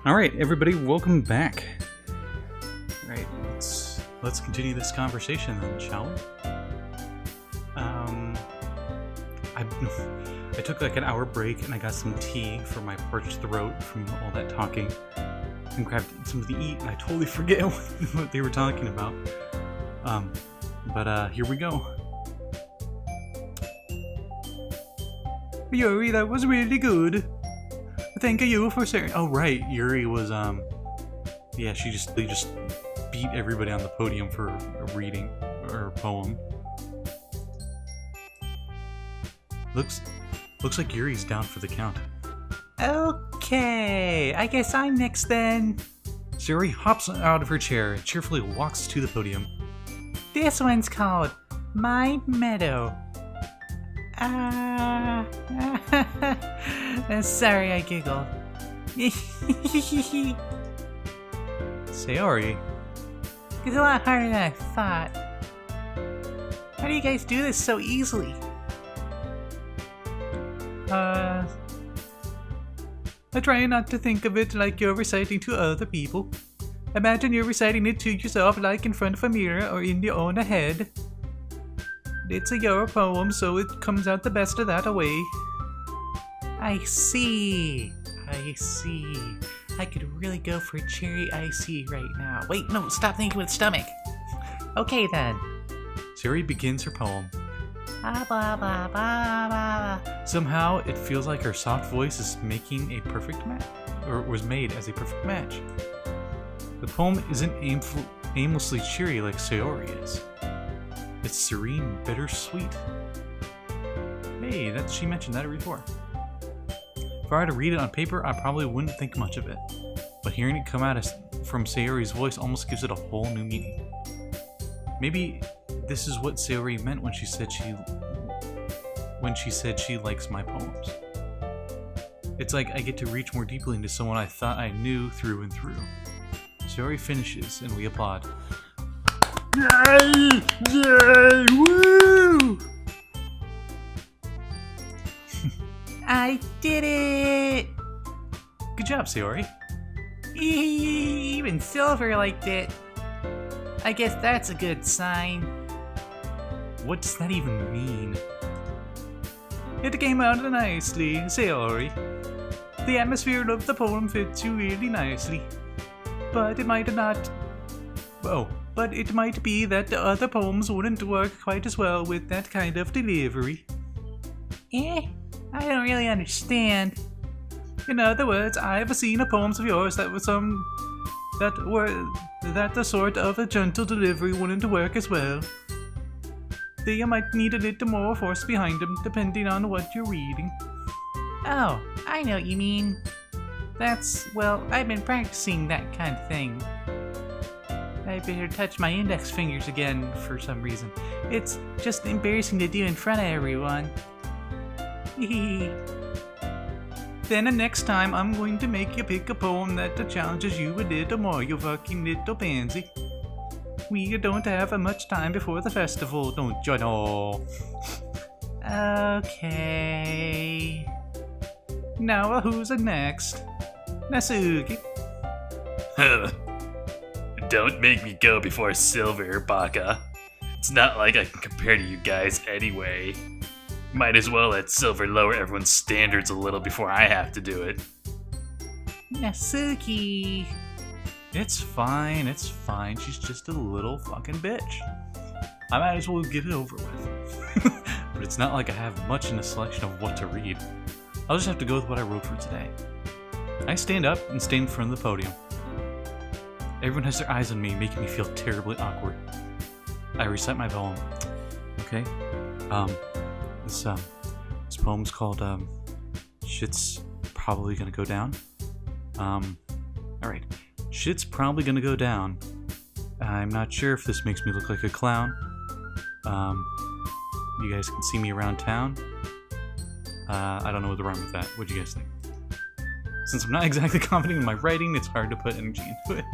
All right, everybody, welcome back. All right, let's continue this conversation then, shall we? I took like an hour break and I got some tea for my parched throat from all that talking, and grabbed something to eat, and I totally forget what they were talking about. But here we go. Yuri, that was really good. Thank you for sharing. Oh right, Yuri was yeah, they just beat everybody on the podium for a reading or a poem. Looks like Yuri's down for the count. Okay, I guess I'm next then. Yuri hops out of her chair and cheerfully walks to the podium. This one's called My Meadow. Sorry, I giggled. Sayori. It's a lot harder than I thought. How do you guys do this so easily? I try not to think of it like you're reciting to other people. Imagine you're reciting it to yourself, like in front of a mirror or in your own head. It's a your poem, so it comes out the best of that way. I see. I could really go for cherry icy right now. Wait, no, stop thinking with stomach. Okay then. Siri begins her poem. Blah, blah, blah, blah, blah. Somehow, it feels like her soft voice is making a perfect match, or was made as a perfect match. The poem isn't aimlessly cheery like Sayori is. It's serene, bittersweet. Hey, she mentioned that before. If I were to read it on paper, I probably wouldn't think much of it. But hearing it come out from Sayori's voice almost gives it a whole new meaning. Maybe this is what Sayori meant when she said she likes my poems. It's like I get to reach more deeply into someone I thought I knew through and through. Sayori finishes, and we applaud. Yay! Yay! Woo! I did it! Good job, Sayori. Even Silver liked it. I guess that's a good sign. What does that even mean? It came out nicely, Sayori. The atmosphere of the poem fits you really nicely. But it might not... Oh, but it might be that the other poems wouldn't work quite as well with that kind of delivery. I don't really understand. In other words, I've seen poems of yours that the sort of a gentle delivery wouldn't work as well. They might need a little more force behind them, depending on what you're reading. Oh, I know what you mean. I've been practicing that kind of thing. I better touch my index fingers again for some reason. It's just embarrassing to do in front of everyone. Then the next time I'm going to make you pick a poem that challenges you a little more, you fucking little pansy. We don't have much time before the festival, don't you know? Okay. Now who's next? Nasuki. Don't make me go before Silver, Baka. It's not like I can compare to you guys anyway. Might as well let Silver lower everyone's standards a little before I have to do it. Nasuki. It's fine. She's just a little fucking bitch. I might as well get it over with. But it's not like I have much in the selection of what to read. I'll just have to go with what I wrote for today. I stand up and stand in front of the podium. Everyone has their eyes on me, making me feel terribly awkward. I recite my poem. Okay? This poem's called, Shit's Probably Gonna Go Down. Alright. Shit's probably gonna go down. I'm not sure if this makes me look like a clown. You guys can see me around town. I don't know what to rhyme with that. What do you guys think? Since I'm not exactly confident in my writing, it's hard to put energy into it.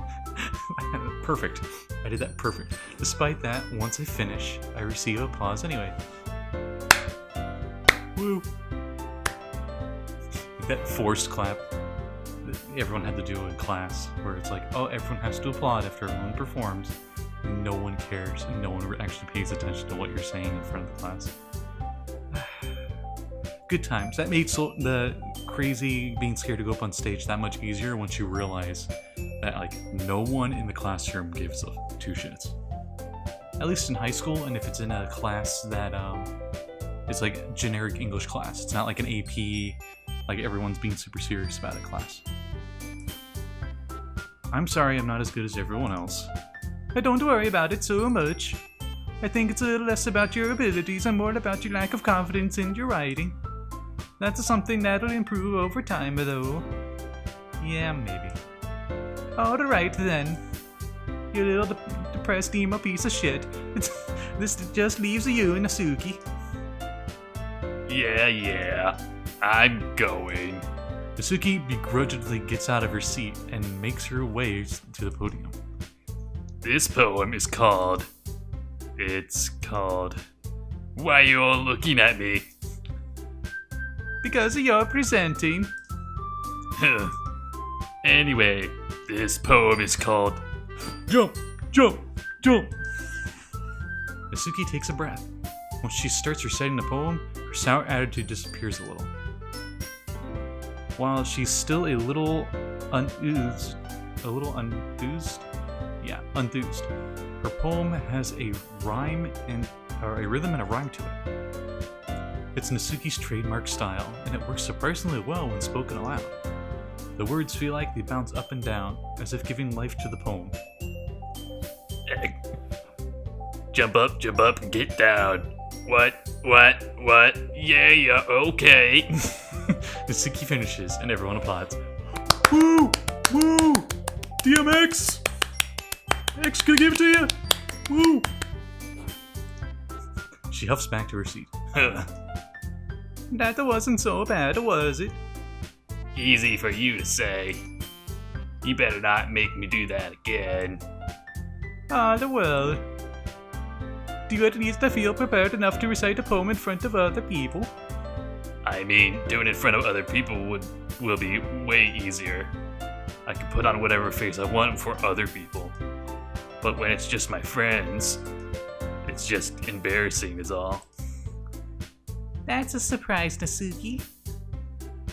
Perfect. I did that perfect. Despite that, once I finish, I receive applause anyway. Woo! Like that forced clap. everyone had to do in class, where it's like, oh, everyone has to applaud after everyone performs. No one cares, and no one actually pays attention to what you're saying in front of the class. Good times. That made the crazy being scared to go up on stage that much easier once you realize that like no one in the classroom gives two shits. At least in high school, and if it's in a class that it's like generic English class. It's not like an AP, like everyone's being super serious about a class. I'm sorry I'm not as good as everyone else. Don't worry about it so much. I think it's a little less about your abilities and more about your lack of confidence in your writing. That's something that'll improve over time, though. Yeah, maybe. Alright then. You little depressed emo piece of shit. This just leaves you and Nasuki. Yeah, I'm going. Nasuki begrudgingly gets out of her seat and makes her way to the podium. This poem is called... It's called... Why are you all looking at me? Because you're presenting. Anyway, this poem is called... Jump, jump, jump! Nasuki takes a breath. Once she starts reciting the poem, her sour attitude disappears a little. While she's still a little enthused, her poem has a rhyme a rhythm and a rhyme to it. It's Nasuki's trademark style, and it works surprisingly well when spoken aloud. The words feel like they bounce up and down, as if giving life to the poem. Jump up, and get down. What? Yeah, okay. Nasuki finishes, and everyone applauds. Woo! Woo! DMX! X, can I give it to you? Woo! She huffs back to her seat. That wasn't so bad, was it? Easy for you to say. You better not make me do that again. Well. Do you at least feel prepared enough to recite a poem in front of other people? I mean, doing it in front of other people will be way easier. I can put on whatever face I want for other people. But when it's just my friends, it's just embarrassing is all. That's a surprise, Nasuki.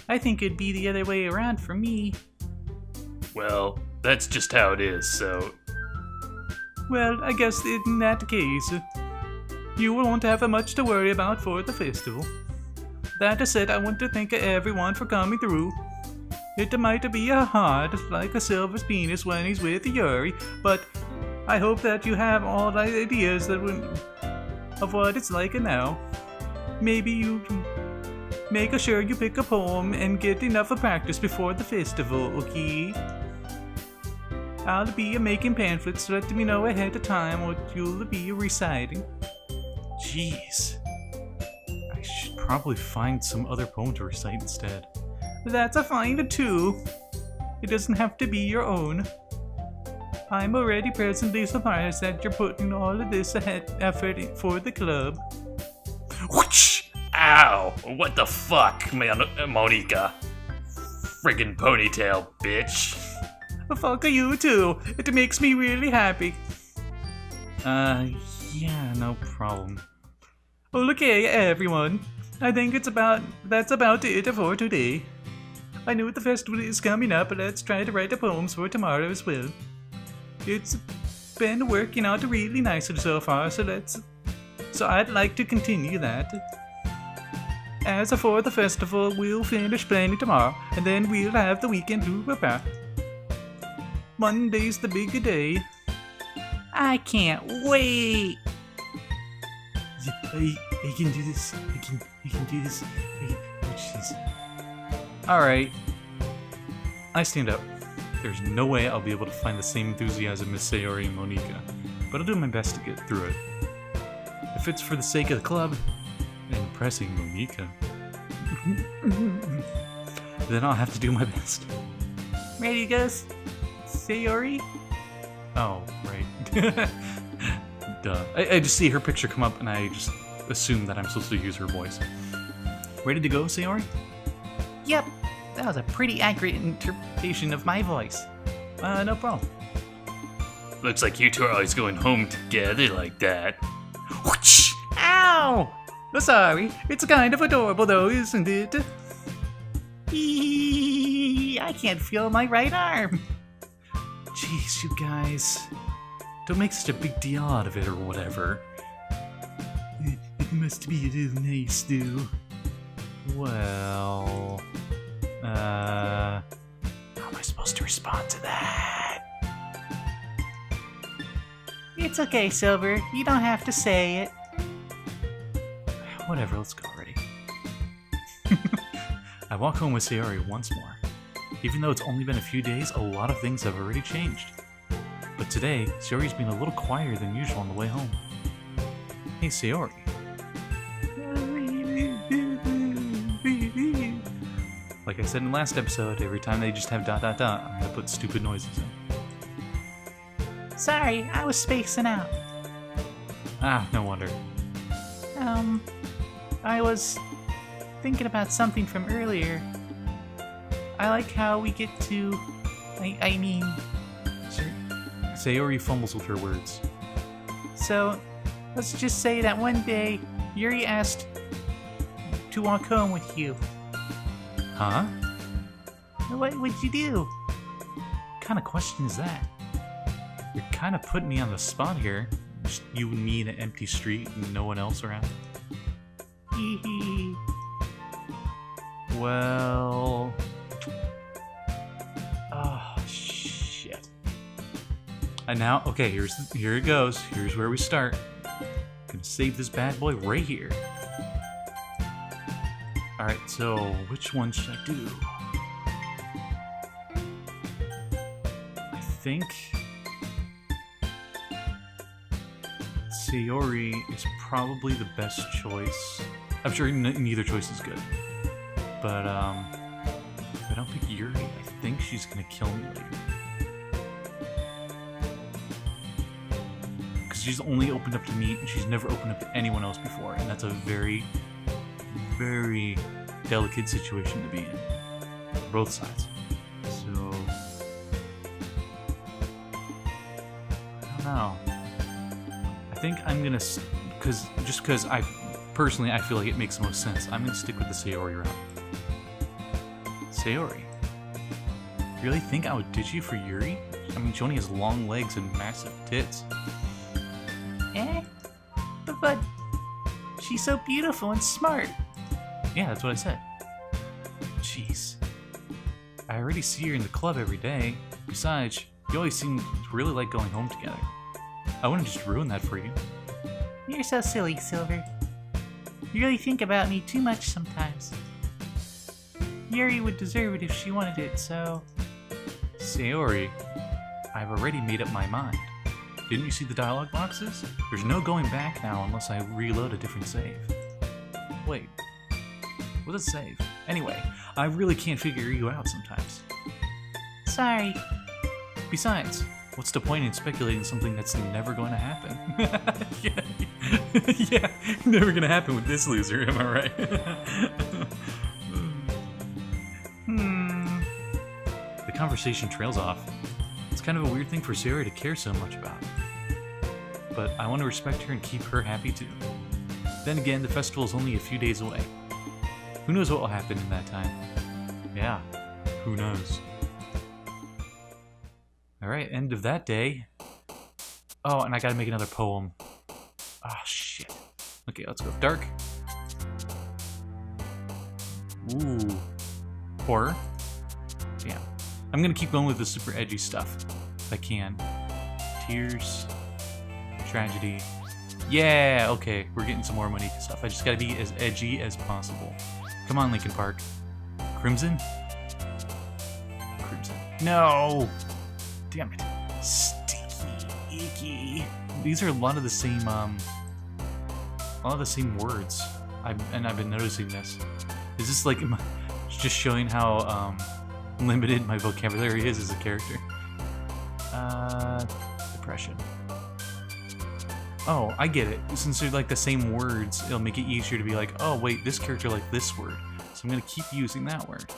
I think it'd be the other way around for me. Well, that's just how it is, so... Well, I guess in that case, you won't have much to worry about for the festival. That said, I want to thank everyone for coming through. It might be hard, like a Silver's penis when he's with Yuri, but I hope that you have all the ideas of what it's like now. Maybe you make sure you pick a poem and get enough practice before the festival, okay? I'll be making pamphlets, so let me know ahead of time what you'll be reciting. Jeez. I should probably find some other poem to recite instead. That's fine too. It doesn't have to be your own. I'm already presently surprised that you're putting all of this effort for the club. Whoosh! Ow! What the fuck, man, Monika? Friggin' ponytail, bitch. Fuck you too. It makes me really happy. Yeah, no problem. Okay, everyone. I think that's about it for today. I know the festival is coming up, but let's try to write the poems for tomorrow as well. It's been working out really nicely so far, so I'd like to continue that. As for the festival, we'll finish planning tomorrow, and then we'll have the weekend to prepare. Monday's the big day. I can't wait! I can do this. I can do this. Oh, jeez. Alright. I stand up. There's no way I'll be able to find the same enthusiasm as Sayori and Monika, but I'll do my best to get through it. If it's for the sake of the club and impressing Monika, then I'll have to do my best. Ready, Gus? Sayori? Oh, right. Duh. I just see her picture come up and I just assume that I'm supposed to use her voice. Ready to go, Sayori? Yep. That was a pretty accurate interpretation of my voice. No problem. Looks like you two are always going home together like that. Whoosh! Ow! Sorry, it's kind of adorable though, isn't it? I can't feel my right arm. Jeez, you guys. Don't make such a big deal out of it or whatever. It must be a little nice, though. Well... How am I supposed to respond to that? It's okay, Silver. You don't have to say it. Whatever, let's go already. I walk home with Sayori once more. Even though it's only been a few days, a lot of things have already changed. But today, Sayori's been a little quieter than usual on the way home. Hey, Sayori. Like I said in the last episode, every time they just have ... I'm gonna put stupid noises in. Sorry, I was spacing out. Ah, no wonder. I was thinking about something from earlier. I like how we get to... I mean... Sayori fumbles with her words. So, let's just say that one day, Yuri asked to walk home with you. Huh? What would you do? What kind of question is that? You're kind of putting me on the spot here. Just you and me in an empty street and no one else around. Well... Oh, shit. And now, okay, here it goes. Here's where we start. Gonna save this bad boy right here. Alright, so which one should I do? I think Sayori is probably the best choice. I'm sure neither choice is good. But, I don't think Yuri. I think she's gonna kill me later. Because she's only opened up to me, and she's never opened up to anyone else before, and that's a very, very delicate situation to be in. For both sides. So... I don't know. I think I'm gonna... Because I personally, I feel like it makes the most sense. I'm gonna stick with the Sayori route. Sayori? You really think I would ditch you for Yuri? I mean, she only has long legs and massive tits. But she's so beautiful and smart. Yeah, that's what I said. Jeez. I already see her in the club every day. Besides, you always seem to really like going home together. I wouldn't just ruin that for you. You're so silly, Silver. You really think about me too much sometimes. Yuri would deserve it if she wanted it, so... Sayori, I've already made up my mind. Didn't you see the dialogue boxes? There's no going back now unless I reload a different save. Wait, what does it save? Anyway, I really can't figure you out sometimes. Sorry. Besides, what's the point in speculating something that's never going to happen? yeah, never gonna happen with this loser, am I right? The conversation trails off. It's kind of a weird thing for Sayori to care so much about. But I want to respect her and keep her happy too. Then again, the festival is only a few days away. Who knows what will happen in that time? Yeah, who knows? Alright, end of that day. Oh, and I gotta make another poem. Ah, shit. Okay, let's go. Dark. Ooh. Horror. Yeah. I'm gonna keep going with the super edgy stuff. If I can. Tears. Tragedy. Yeah, okay. We're getting some more Monika stuff. I just gotta be as edgy as possible. Come on, Linkin Park. Crimson? Crimson. No! Damn it. Sticky. Icky. These are a lot of the same, words. I've been noticing this. Is this like just showing how limited my vocabulary is as a character? Depression. Oh, I get it. Since they're like the same words, it'll make it easier to be like, oh wait, this character liked this word, so I'm gonna keep using that word.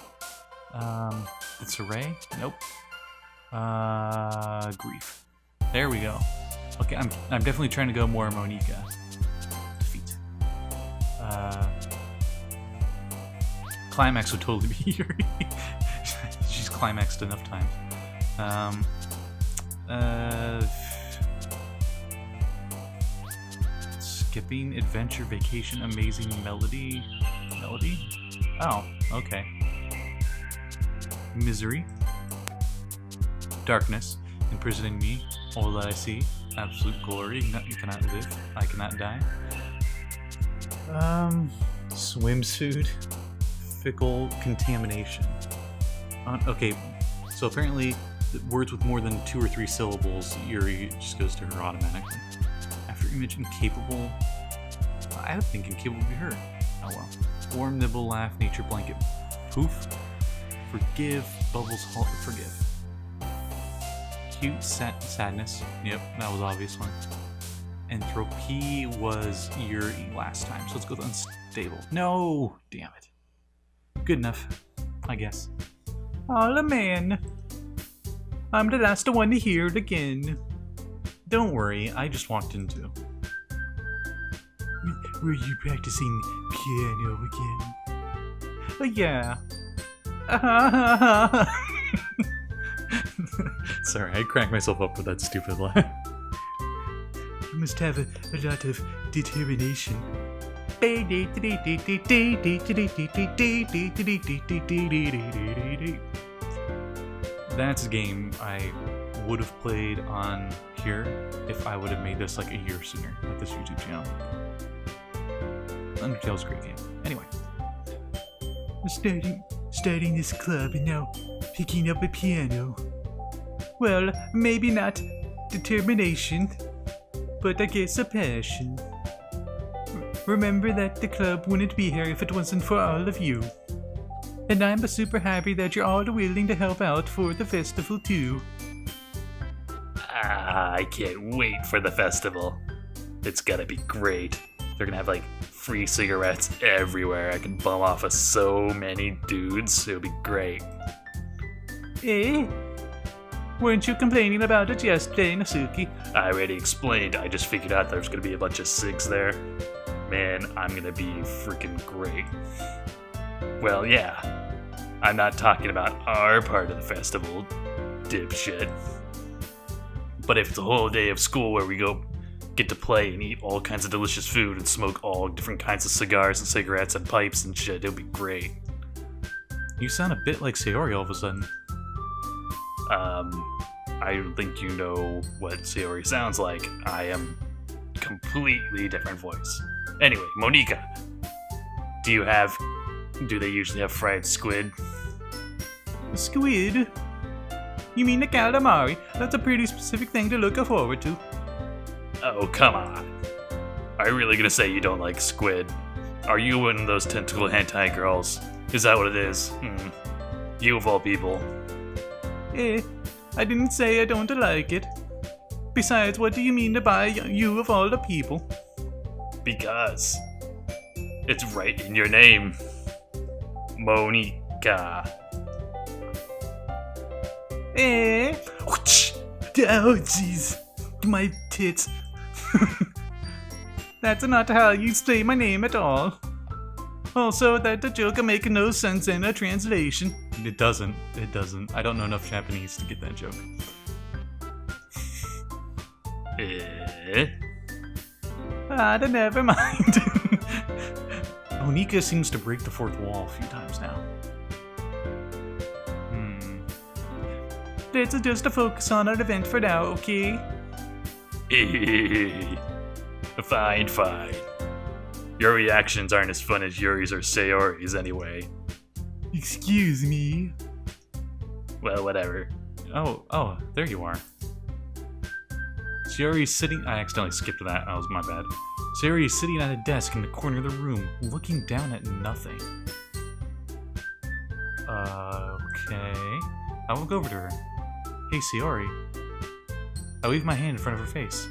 Disarray? Nope. Grief. There we go. Okay, I'm definitely trying to go more Monika. Defeat. Climax would totally be Yuri. She's climaxed enough times. Skipping, adventure, vacation, amazing, melody. Melody? Oh, okay. Misery. Darkness, imprisoning me. All that I see. Absolute glory. You cannot live. I cannot die. Swimsuit. Fickle, contamination. Okay, so apparently words with more than 2 or 3 syllables, Yuri just goes to her automatically. After image, incapable. I don't think incapable would be her. Oh well. Warm, nibble, laugh, nature, blanket, poof. Forgive, bubbles, halt, forgive. Cute, sadness. Yep, that was obvious one. Entropy was Yuri last time, so let's go with unstable. No! Damn it. Good enough, I guess. Oh man, I'm the last one to hear it again. Don't worry, I just walked into. Were you practicing piano again? Yeah. Sorry, I cracked myself up with that stupid laugh. You must have a lot of determination. That's a game I would have played on here if I would have made this like a year sooner, like this YouTube channel. Undertale's a great game. Anyway. Starting this club and now picking up a piano. Well, maybe not determination, but I guess a passion. Remember that the club wouldn't be here if it wasn't for all of you. And I'm super happy that you're all willing to help out for the festival too. I can't wait for the festival. It's gonna be great. They're gonna have like free cigarettes everywhere. I can bum off of so many dudes. It'll be great. Eh? Weren't you complaining about it yesterday, Nasuki? I already explained. I just figured out there's gonna be a bunch of cigs there. Man, I'm gonna be freaking great. Well, yeah. I'm not talking about our part of the festival, dipshit. But if it's a whole day of school where we go get to play and eat all kinds of delicious food and smoke all different kinds of cigars and cigarettes and pipes and shit, it'll be great. You sound a bit like Sayori all of a sudden. I don't think you know what Sayori sounds like. I am completely different voice. Anyway, Monika, do they usually have fried squid? Squid? You mean the calamari? That's a pretty specific thing to look forward to. Oh, come on. Are you really gonna say you don't like squid? Are you one of those tentacle hentai girls? Is that what it is? You of all people. Eh, I didn't say I don't like it. Besides, what do you mean by you of all the people? Because it's right in your name. Monika. Eh? Oh, jeez. My tits. That's not how you say my name at all. Also, that the joke make no sense in a translation. It doesn't. I don't know enough Japanese to get that joke. Then never mind. Monika seems to break the fourth wall a few times now. Let's just focus on our event for now, okay? Fine. Your reactions aren't as fun as Yuri's or Sayori's anyway. Excuse me. Well, whatever. Oh, there you are. Sayori's sitting... I accidentally skipped that. That was my bad. Sayori is sitting at a desk in the corner of the room, looking down at nothing. Okay. I will go over to her. Hey, Sayori. I wave my hand in front of her face.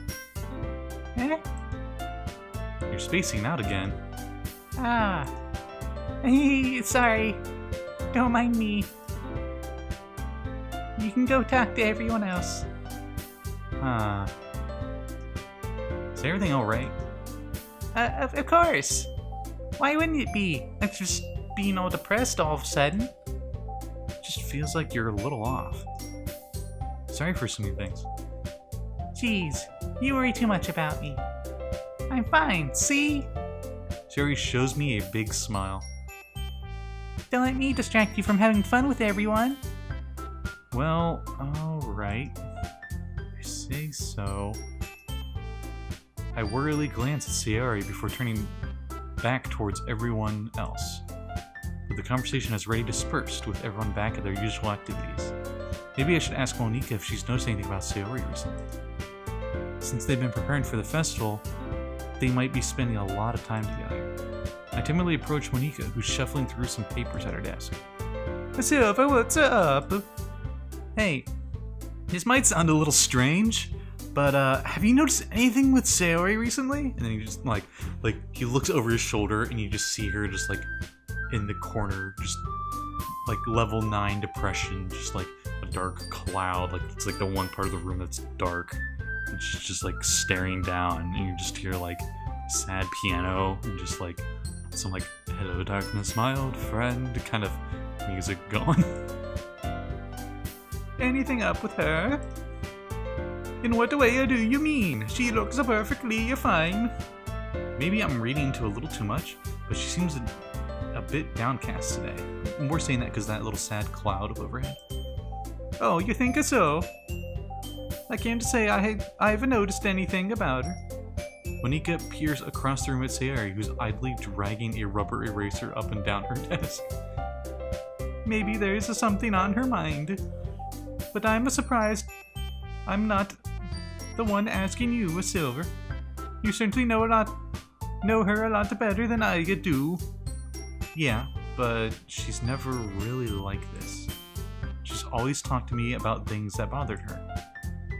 Eh? You're spacing out again. Sorry. Don't mind me. you can go talk to everyone else. Huh. Is everything alright? Of course. Why wouldn't it be? I'm just being all depressed all of a sudden. It just feels like you're a little off. Sorry for so many things. Jeez, you worry too much about me. I'm fine, see? She already shows me a big smile. Don't let me distract you from having fun with everyone. Well, alright. I say so. I worriedly glance at Sayori before turning back towards everyone else. But the conversation has already dispersed, with everyone back at their usual activities. Maybe I should ask Monika if she's noticed anything about Sayori recently. Since they've been preparing for the festival, they might be spending a lot of time together. I timidly approach Monika, who's shuffling through some papers at her desk. Silver, what's up? Hey, this might sound a little strange, but have you noticed anything with Sayori recently? And then he just like he looks over his shoulder and you just see her just like in the corner, just like level 9 depression, just like a dark cloud, like it's like the one part of the room that's dark. And she's just like staring down, and you just hear like sad piano and just like some like "Hello Darkness, my old friend" kind of music going. Anything up with her? In what way do you mean? She looks perfectly fine. Maybe I'm reading into a little too much, but she seems a bit downcast today. We're saying that because that little sad cloud overhead. Oh, you think so? I can't say I haven't noticed anything about her. Monika peers across the room at Sayori, who's idly dragging a rubber eraser up and down her desk. Maybe there is something on her mind. But I'm surprised I'm not the one asking you, Silver. You certainly know her a lot better than I do. Yeah, but she's never really like this. She's always talked to me about things that bothered her.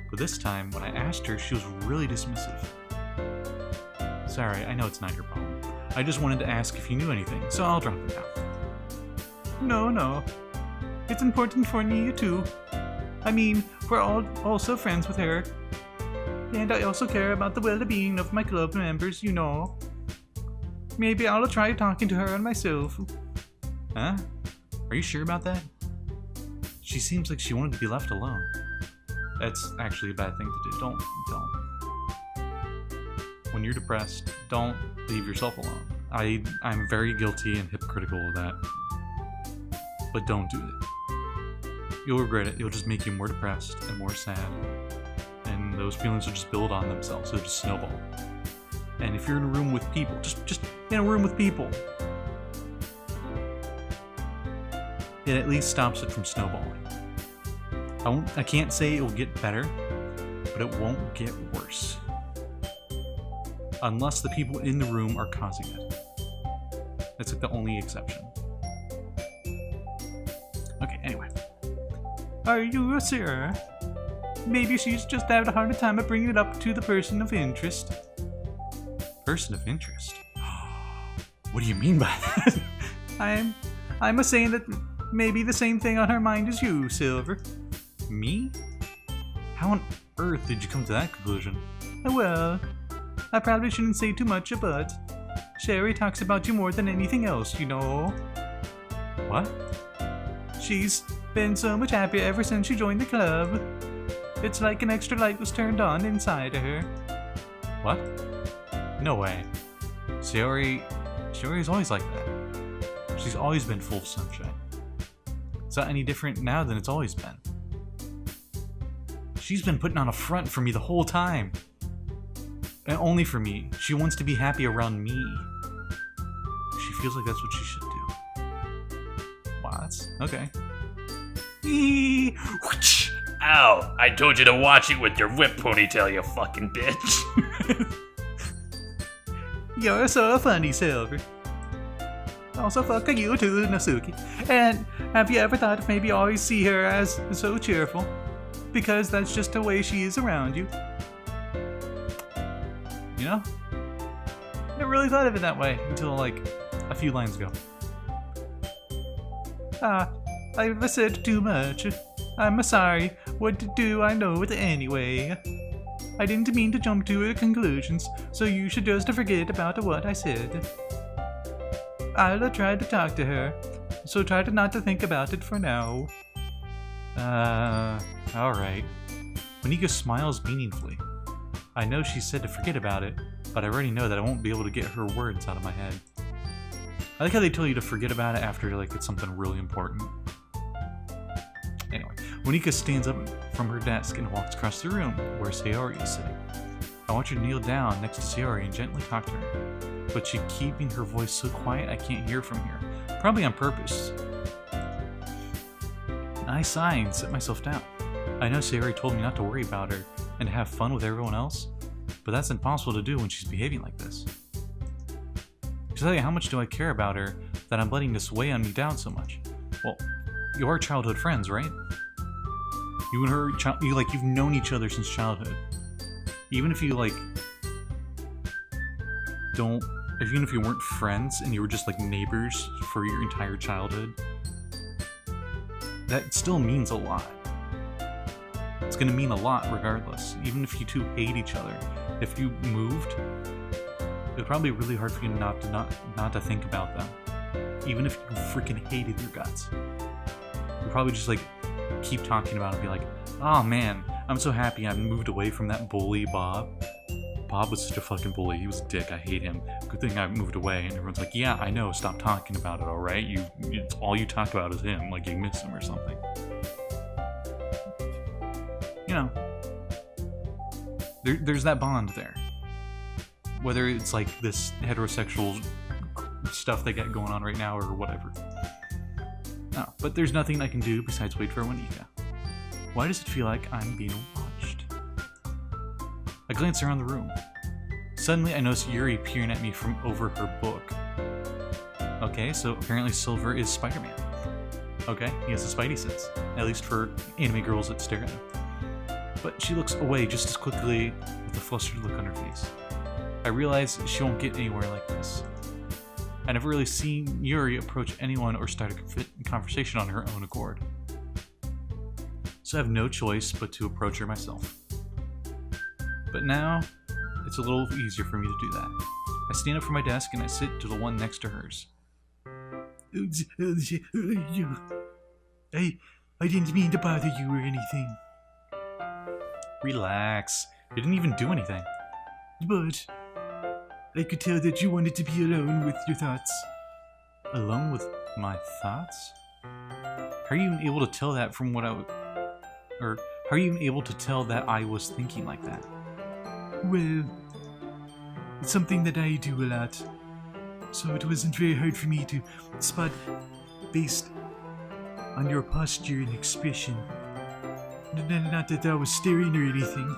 But this time, when I asked her, she was really dismissive. Sorry, I know it's not your problem. I just wanted to ask if you knew anything, so I'll drop it now. No. It's important for me too. I mean, we're all also friends with her. And I also care about the well-being of my club members, you know. Maybe I'll try talking to her myself. Huh? Are you sure about that? She seems like she wanted to be left alone. That's actually a bad thing to do. Don't. When you're depressed, don't leave yourself alone. I'm very guilty and hypocritical of that. But don't do it. You'll regret it. It'll just make you more depressed and more sad. And those feelings will just build on themselves. They'll just snowball. And if you're in a room with people, just in a room with people, it at least stops it from snowballing. I can't say it will get better, but it won't get worse. Unless the people in the room are causing it. That's like the only exception. Okay, anyway. Are you sure? Maybe she's just having a hard time of bringing it up to the person of interest. Person of interest? What do you mean by that? I'm saying that maybe the same thing on her mind as you, Silver. Me? How on earth did you come to that conclusion? Well, I probably shouldn't say too much, but Sherry talks about you more than anything else, you know. What? She's been so much happier ever since she joined the club. It's like an extra light was turned on inside of her. What? No way. Sayori's always like that. She's always been full of sunshine. It's not any different now than it's always been. She's been putting on a front for me the whole time. And only for me. She wants to be happy around me. She feels like that's what she should do. Wow, that's okay. Ow! I told you to watch it with your whip ponytail, you fucking bitch. You're so funny, Silver. Also, fuck you too, Nasuki. And have you ever thought of maybe always see her as so cheerful? Because that's just the way she is around you. You know? I never really thought of it that way until like a few lines ago. I've said too much. I'm sorry. What do I know it anyway? I didn't mean to jump to conclusions, so you should just forget about what I said. I'll try to talk to her, so try to not to think about it for now. Alright. Monika smiles meaningfully. I know she said to forget about it, but I already know that I won't be able to get her words out of my head. I like how they tell you to forget about it after, like, it's something really important. Anyway, Monika stands up from her desk and walks across the room where Sayori is sitting. I want you to kneel down next to Sayori and gently talk to her, but she's keeping her voice so quiet I can't hear from here, probably on purpose. I sigh and sit myself down. I know Sayori told me not to worry about her and to have fun with everyone else, but that's impossible to do when she's behaving like this. To tell you how much do I care about her that I'm letting this weigh on me down so much? Well, you are childhood friends, right? You and her, you've known each other since childhood. Even if you, even if you weren't friends and you were just, neighbors for your entire childhood, that still means a lot. It's gonna mean a lot regardless, even if you two hate each other. If you moved, it would probably be really hard for you not to think about them. Even if you freaking hated your guts. You'd probably just, keep talking about it and be like, oh man, I'm so happy I moved away from that bully Bob. Bob was such a fucking bully. He was a dick. I hate him. Good thing I moved away. And everyone's like, yeah, I know. Stop talking about it, alright? It's all you talk about is him. Like you miss him or something. You know. There's that bond there. Whether it's this heterosexual stuff they got going on right now or whatever. No, but there's nothing I can do besides wait for Monika. Why does it feel like I'm being watched? I glance around the room. Suddenly I notice Yuri peering at me from over her book. Okay, so apparently Silver is Spider-Man. Okay, he has a spidey sense. At least for anime girls that stare at him. But she looks away just as quickly with a flustered look on her face. I realize she won't get anywhere like this. I never really seen Yuri approach anyone or start a conversation on her own accord. So I have no choice but to approach her myself. But now, it's a little easier for me to do that. I stand up from my desk and I sit to the one next to hers. I didn't mean to bother you or anything. Relax. You didn't even do anything. But I could tell that you wanted to be alone with your thoughts. Alone with my thoughts? How are you even able to tell that from what how are you even able to tell that I was thinking like that? Well, it's something that I do a lot. So it wasn't very hard for me to spot based on your posture and expression. Not that I was staring or anything.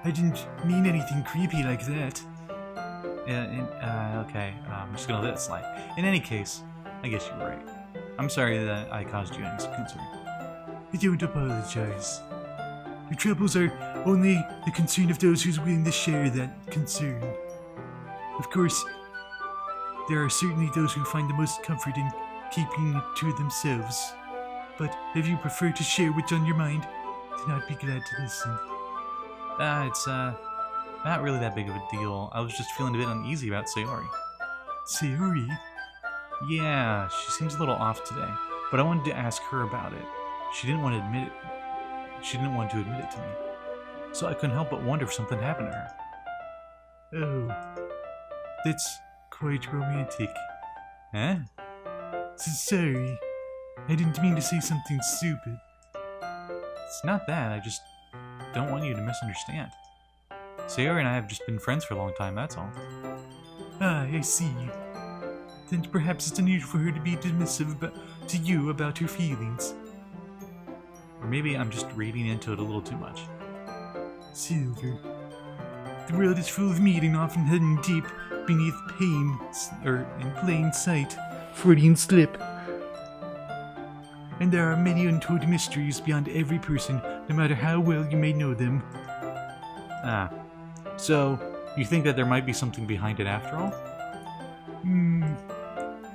I didn't mean anything creepy like that. Okay, I'm just gonna let it slide. In any case, I guess you were right. I'm sorry that I caused you any concern. I don't apologize. Your troubles are only the concern of those who's willing to share that concern. Of course, there are certainly those who find the most comfort in keeping it to themselves. But if you prefer to share what's on your mind, then I'd be glad to listen. It's not really that big of a deal. I was just feeling a bit uneasy about Sayori. Sayori? Yeah, she seems a little off today, but I wanted to ask her about it. She didn't want to admit it. She didn't want to admit it to me. So I couldn't help but wonder if something happened to her. Oh, that's quite romantic. Huh? Sorry. I didn't mean to say something stupid. It's not that, I just don't want you to misunderstand. Sayori and I have just been friends for a long time, that's all. Ah, I see. Then perhaps it's unusual for her to be dismissive to you about her feelings. Or maybe I'm just reading into it a little too much. Silver. The world is full of meaning, often hidden deep beneath pain, or in plain sight. Freudian slip. And there are many untold mysteries beyond every person, no matter how well you may know them. Ah. So, you think that there might be something behind it after all?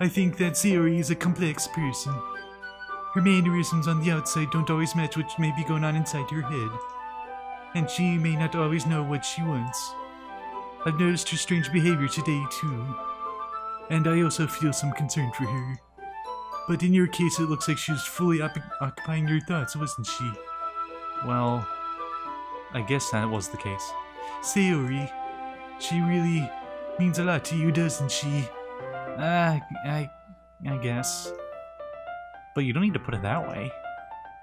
I think that Sayori is a complex person. her mannerisms on the outside don't always match what may be going on inside your head. And she may not always know what she wants. I've noticed her strange behavior today, too. And I also feel some concern for her. But in your case, it looks like she was fully occupying your thoughts, wasn't she? Well, I guess that was the case. Sayori, she really means a lot to you, doesn't she? I guess. But you don't need to put it that way.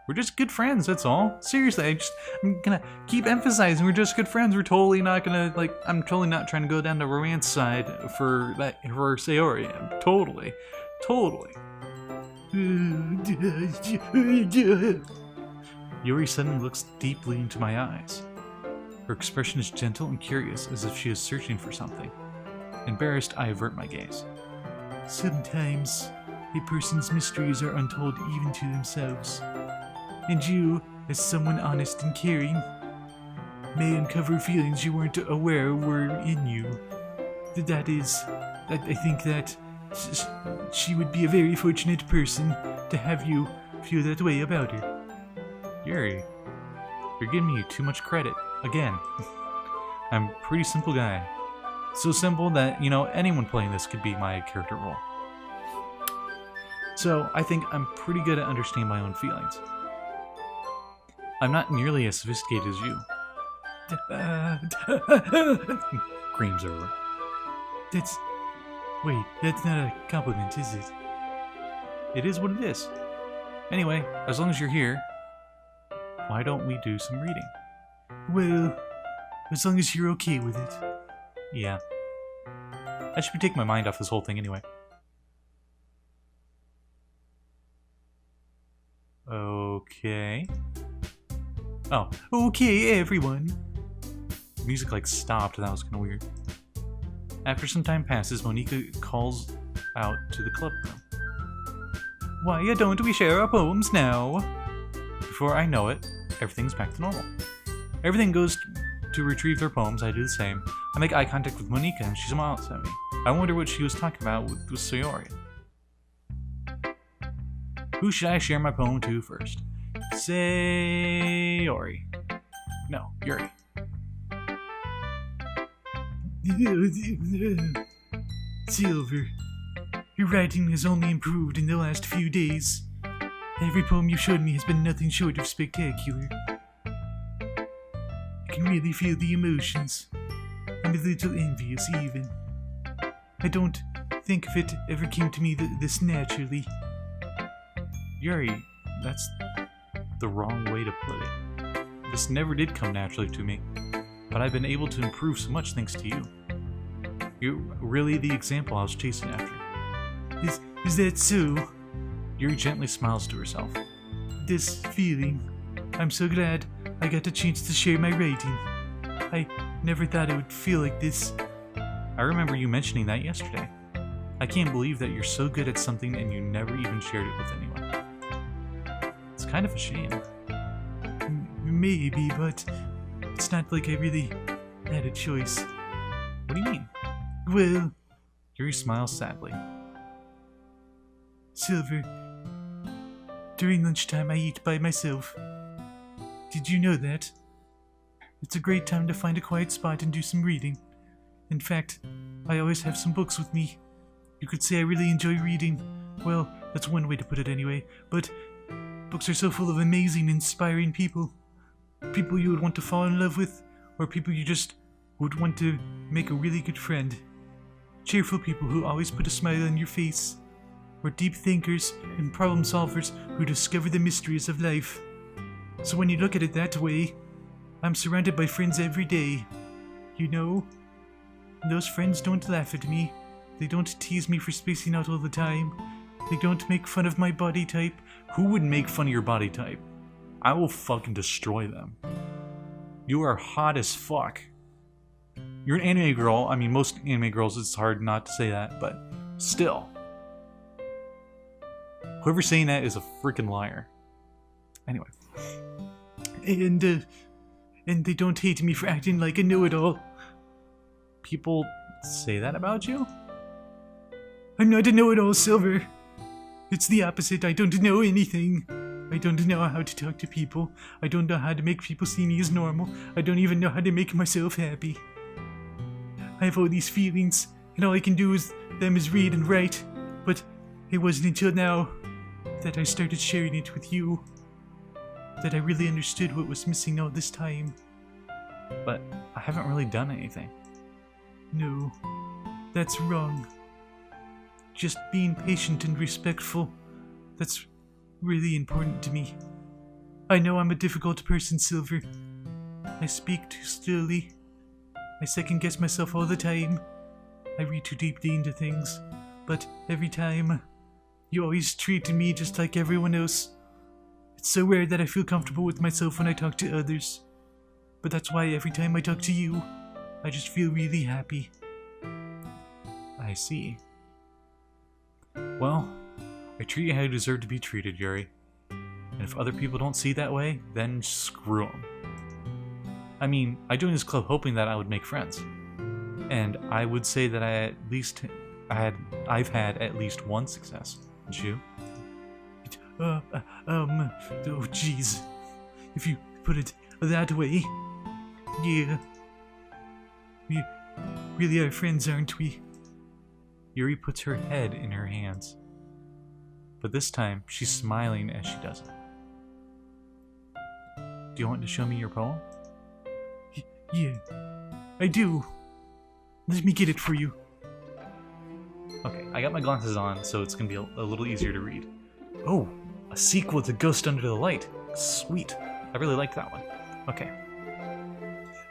We're just good friends, that's all. Seriously, I'm gonna keep emphasizing we're just good friends. We're totally not gonna, I'm totally not trying to go down the romance side for Sayori. Totally. Yuri suddenly looks deeply into my eyes. Her expression is gentle and curious, as if she is searching for something. Embarrassed, I avert my gaze. Sometimes a person's mysteries are untold even to themselves. And you, as someone honest and caring, may uncover feelings you weren't aware were in you. I think that she would be a very fortunate person to have you feel that way about her. Yuri, you're giving me too much credit. Again. I'm a pretty simple guy. So simple that, anyone playing this could be my character role. So, I think I'm pretty good at understanding my own feelings. I'm not nearly as sophisticated as you. Screams over. That's not a compliment, is it? It is what it is. Anyway, as long as you're here, why don't we do some reading? Well, as long as you're okay with it. Yeah. I should be taking my mind off this whole thing anyway. Okay. Oh, okay, everyone. The music stopped. That was kind of weird. After some time passes, Monika calls out to the club room. Why don't we share our poems now? Before I know it, everything's back to normal. Everything goes to retrieve their poems. I do the same. I make eye contact with Monika and she smiles at me. I wonder what she was talking about with Sayori. Who should I share my poem to first? Sayori. No, Yuri. Silver, your writing has only improved in the last few days. Every poem you showed me has been nothing short of spectacular. I can really feel the emotions. I'm a little envious, even. I don't think if it ever came to me this naturally. Yuri, that's the wrong way to put it. This never did come naturally to me, but I've been able to improve so much thanks to you. You're really the example I was chasing after. Is that so? Yuri gently smiles to herself. This feeling. I'm so glad I got a chance to share my writing. I never thought it would feel like this. I remember you mentioning that yesterday. I can't believe that you're so good at something and you never even shared it with anyone. It's kind of a shame. Maybe, but it's not like I really had a choice. What do you mean? Well, Yuri smiles sadly. Silver, during lunchtime I eat by myself. Did you know that? It's a great time to find a quiet spot and do some reading. In fact, I always have some books with me. You could say I really enjoy reading. Well, that's one way to put it anyway, but books are so full of amazing, inspiring people. People you would want to fall in love with, or people you just would want to make a really good friend. Cheerful people who always put a smile on your face. Or deep thinkers and problem solvers who discover the mysteries of life. So when you look at it that way, I'm surrounded by friends every day. You know? Those friends don't laugh at me. They don't tease me for spacing out all the time. They don't make fun of my body type. Who would make fun of your body type? I will fucking destroy them. You are hot as fuck. You're an anime girl. I mean, most anime girls, it's hard not to say that, but still. Whoever's saying that is a freaking liar. Anyway. And they don't hate me for acting like a know-it-all. People say that about you? I'm not a know-it-all, Silver. It's the opposite. I don't know anything. I don't know how to talk to people. I don't know how to make people see me as normal. I don't even know how to make myself happy. I have all these feelings, and all I can do is read and write. But it wasn't until now that I started sharing it with you that I really understood what was missing all this time. But I haven't really done anything. No, that's wrong. Just being patient and respectful, that's really important to me. I know I'm a difficult person, Silver. I speak too slowly. I second guess myself all the time. I read too deeply into things. But every time, you always treat me just like everyone else. It's so rare that I feel comfortable with myself when I talk to others. But that's why every time I talk to you, I just feel really happy. I see. Well, I treat you how you deserve to be treated, Yuri. And if other people don't see that way, then screw them. I mean, I joined this club hoping that I would make friends. And I would say that I've had at least one success. And you? Oh jeez. If you put it that way, yeah. We really are friends, aren't we? Yuri puts her head in her hands. But this time, she's smiling as she does it. Do you want to show me your poem? Yeah, I do. Let me get it for you. Okay, I got my glasses on, so it's gonna be a little easier to read. Oh, a sequel to Ghost Under the Light. Sweet. I really liked that one. Okay.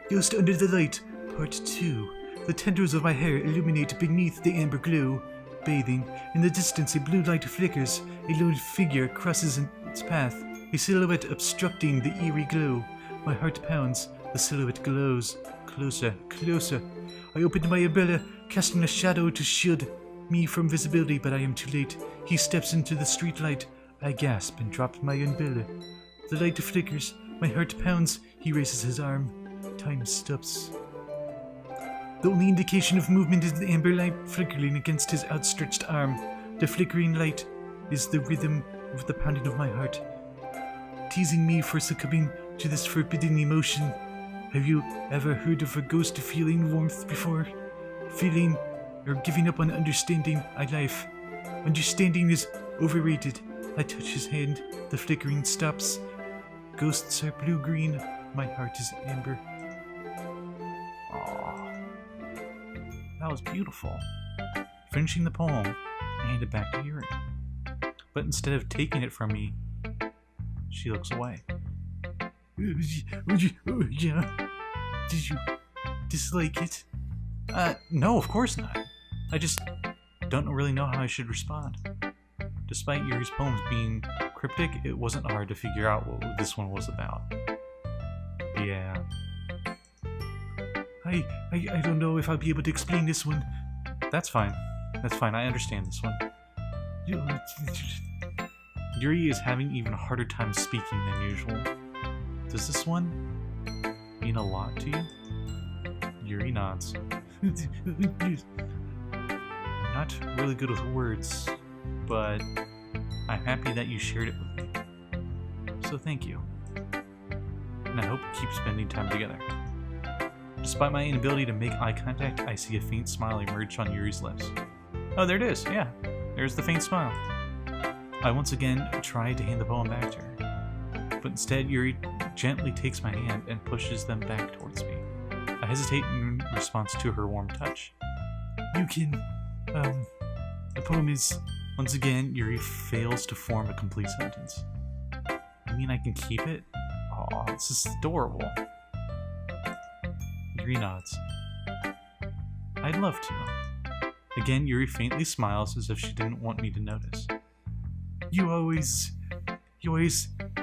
Ghost Under the Light, Part 2. The tendrils of my hair illuminate beneath the amber glow. Bathing. In the distance, a blue light flickers. A lone figure crosses its path, a silhouette obstructing the eerie glow. My heart pounds. The silhouette glows. Closer, closer. I opened my umbrella, casting a shadow to shield me from visibility, but I am too late. He steps into the streetlight. I gasp and drop my umbrella. The light flickers. My heart pounds. He raises his arm. Time stops. The only indication of movement is the amber light flickering against his outstretched arm. The flickering light is the rhythm of the pounding of my heart, teasing me for succumbing to this forbidden emotion. Have you ever heard of a ghost feeling warmth before? Feeling or giving up on understanding life. Understanding is overrated. I touch his hand. The flickering stops. Ghosts are blue-green. My heart is amber. That was beautiful. Finishing the poem, I hand it back to Yuri. But instead of taking it from me, she looks away. Yeah. Did you dislike it? No, of course not. I just don't really know how I should respond. Despite Yuri's poems being cryptic, it wasn't hard to figure out what this one was about. Yeah. I don't know if I'll be able to explain this one. That's fine. That's fine. I understand this one. Yuri is having even a harder time speaking than usual. Does this one mean a lot to you? Yuri nods. I'm not really good with words, but I'm happy that you shared it with me. So thank you. And I hope we keep spending time together. Despite my inability to make eye contact, I see a faint smile emerge on Yuri's lips. Oh, there it is. Yeah, there's the faint smile. I once again try to hand the poem back to her, but instead Yuri gently takes my hand and pushes them back towards me. I hesitate in response to her warm touch. You can, the poem is... Once again, Yuri fails to form a complete sentence. I mean, I can keep it? Aw, this is adorable. Yuri nods. I'd love to. Again, Yuri faintly smiles as if she didn't want me to notice. You always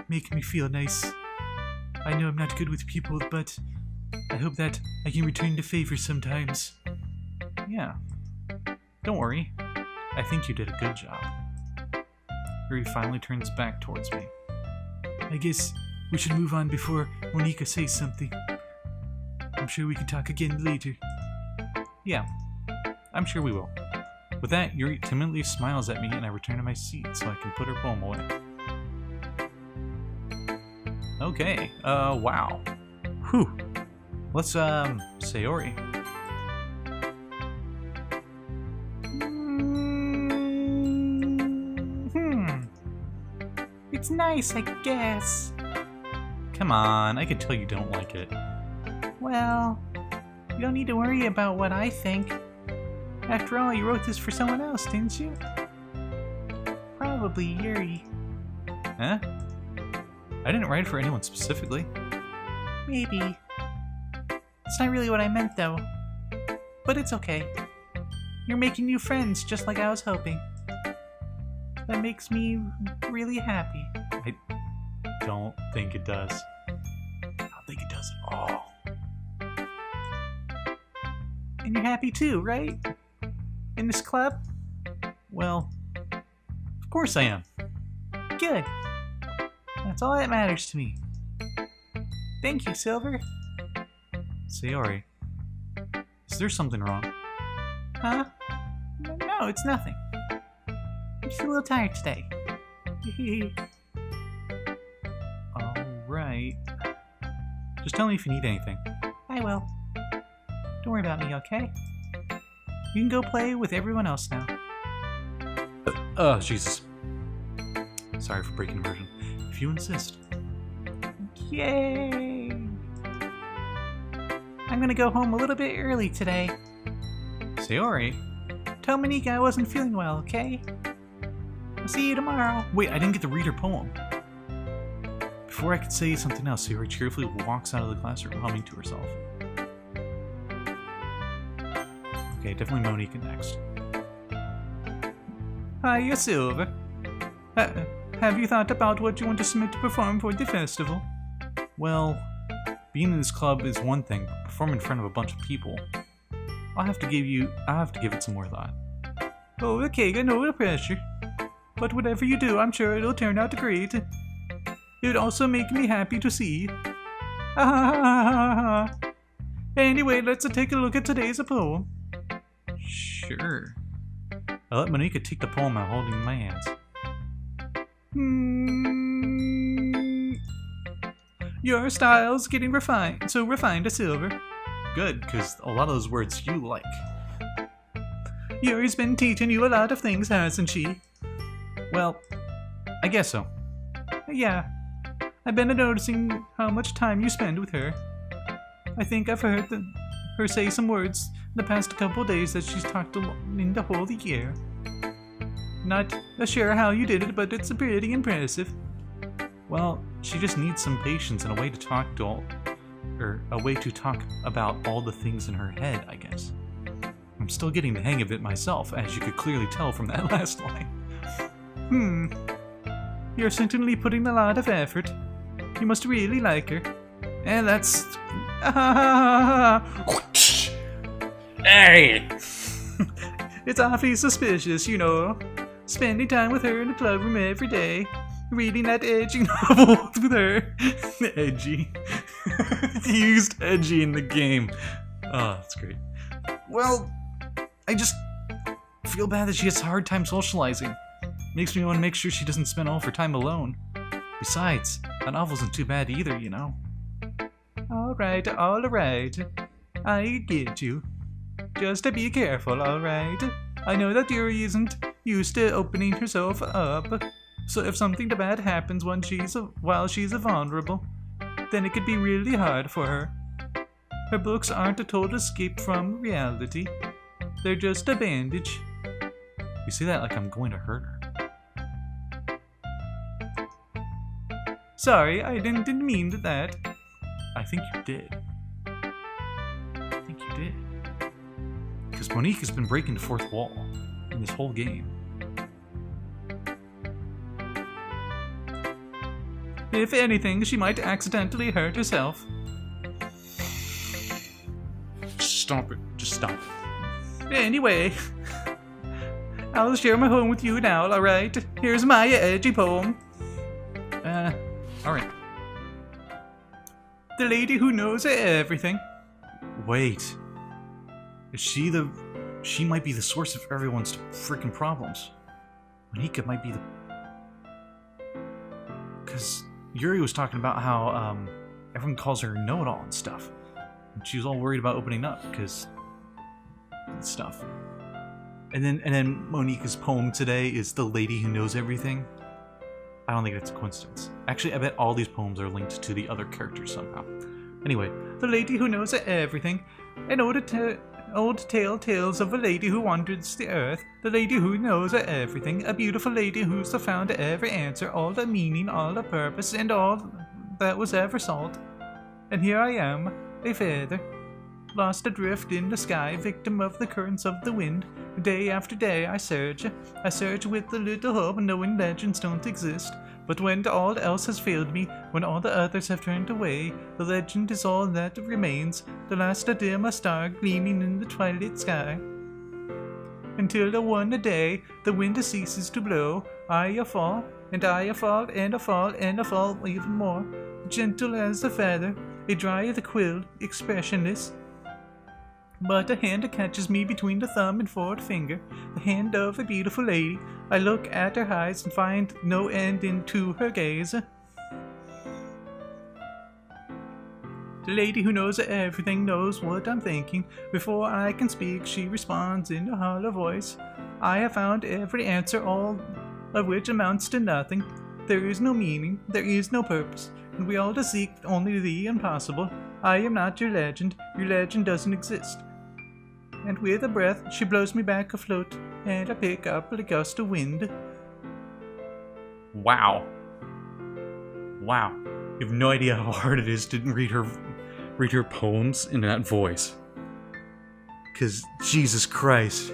make me feel nice. I know I'm not good with people, but I hope that I can return the favor sometimes. Yeah. Don't worry. I think you did a good job. Yuri finally turns back towards me. I guess we should move on before Monika says something. I'm sure we can talk again later. Yeah, I'm sure we will. With that, Yuri timidly smiles at me and I return to my seat so I can put her poem away. Okay, wow. Whew. Let's, Sayori. It's nice, I guess. Come on, I can tell you don't like it. Well, you don't need to worry about what I think. After all, you wrote this for someone else, didn't you? Probably Yuri. Huh? I didn't write it for anyone specifically. Maybe. It's not really what I meant, though. But it's okay. You're making new friends, just like I was hoping. That makes me really happy. I don't think it does. I don't think it does at all. And you're happy too, right? In this club? Well, of course I am. Good. That's all that matters to me. Thank you, Silver. Sayori, is there something wrong? Huh? No, it's nothing. I'm just a little tired today. Alright. Just tell me if you need anything. I will. Don't worry about me, okay? You can go play with everyone else now. Jesus. Sorry for breaking immersion. If you insist. Yay! I'm gonna go home a little bit early today. Sayori? Tell Monika I wasn't feeling well, okay? I'll see you tomorrow. Wait, I didn't get to read her poem. Before I could say something else, Sayori cheerfully walks out of the classroom, humming to herself. Okay, definitely Monika next. Hiya, Silver. Have you thought about what you want to submit to perform for the festival? Well, being in this club is one thing, but performing in front of a bunch of people, I'll have to give it some more thought. Oh, okay, no pressure. But whatever you do, I'm sure it'll turn out great. It would also make me happy to see. Anyway, let's take a look at today's poem. Sure. I let Monika take the poem I'm holding in my hands. Your style's getting refined, so refined to Silver. Good, because a lot of those words you like. Yuri's been teaching you a lot of things, hasn't she? Well, I guess so. Yeah. I've been noticing how much time you spend with her. I think I've heard her say some words in the past couple days that she's talked in the whole year. Not sure how you did it, but it's pretty impressive. Well, she just needs some patience and a way to talk about all the things in her head, I guess. I'm still getting the hang of it myself, as you could clearly tell from that last line. You're certainly putting a lot of effort. You must really like her. And that's... Hey! It's awfully suspicious, you know. Spending time with her in the club room every day. Reading that edgy novel with her. Edgy. He used edgy in the game. Oh, that's great. Well, I just feel bad that she has a hard time socializing. Makes me want to make sure she doesn't spend all of her time alone. Besides, that novel isn't too bad either, you know. Alright. I get you. Just to be careful, alright? I know that Yuri isn't used to opening herself up. So if something bad happens while she's vulnerable, then it could be really hard for her. Her books aren't a total escape from reality. They're just a bandage. You say that like I'm going to hurt her. Sorry, I didn't mean that. I think you did. Because Monika's been breaking the fourth wall in this whole game. If anything, she might accidentally hurt herself. Stop it. Just stop. Anyway, I'll share my home with you now, alright? Here's my edgy poem. Alright. The lady who knows everything. Wait. Is she the she might be the source of everyone's freaking problems. Monika might be the... Because Yuri was talking about how everyone calls her know-it-all and stuff. And she was all worried about opening up because stuff. And then Monika's poem today is The Lady Who Knows Everything. I don't think that's a coincidence. Actually, I bet all these poems are linked to the other characters somehow. Anyway, the lady who knows everything. An old tale tales of a lady who wanders the earth. The lady who knows everything. A beautiful lady who's found every answer, all the meaning, all the purpose, and all that was ever sought. And here I am, a feather, lost adrift in the sky, victim of the currents of the wind. Day after day I search with a little hope, knowing legends don't exist. But when all else has failed me, when all the others have turned away, the legend is all that remains, the last dim star gleaming in the twilight sky. Until the one day the wind ceases to blow, I fall, and I fall, and I fall, and I fall even more, gentle as a feather, a dry as a quill, expressionless. But a hand catches me between the thumb and forefinger, the hand of a beautiful lady. I look at her eyes and find no end into her gaze. The lady who knows everything knows what I'm thinking. Before I can speak, she responds in a hollow voice. I have found every answer, all of which amounts to nothing. There is no meaning, there is no purpose, and we all seek only the impossible. I am not your legend doesn't exist. And with a breath, she blows me back afloat, and I pick up a gust of wind. Wow. You have no idea how hard it is to read her poems in that voice. Cause Jesus Christ,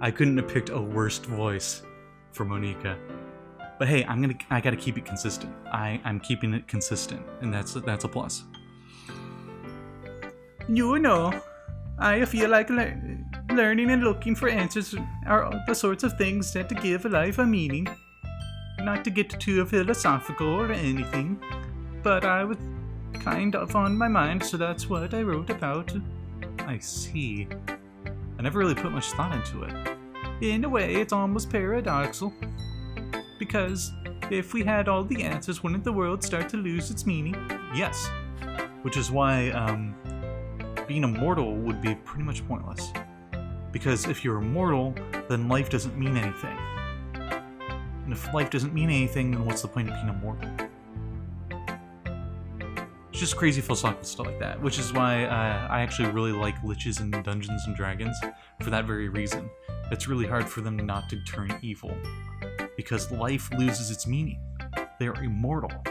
I couldn't have picked a worse voice for Monika. But hey, I gotta keep it consistent. I'm keeping it consistent, and that's a plus. You know, I feel like learning and looking for answers are the sorts of things that give life a meaning. Not to get too philosophical or anything, but I was kind of on my mind, so that's what I wrote about. I see. I never really put much thought into it. In a way, it's almost paradoxical. Because if we had all the answers, wouldn't the world start to lose its meaning? Yes. Which is why, being immortal would be pretty much pointless. Because if you're immortal, then life doesn't mean anything. And if life doesn't mean anything, then what's the point of being immortal? It's just crazy philosophical stuff like that, which is why I actually really like liches in Dungeons & Dragons, for that very reason. It's really hard for them not to turn evil, because life loses its meaning. They're immortal.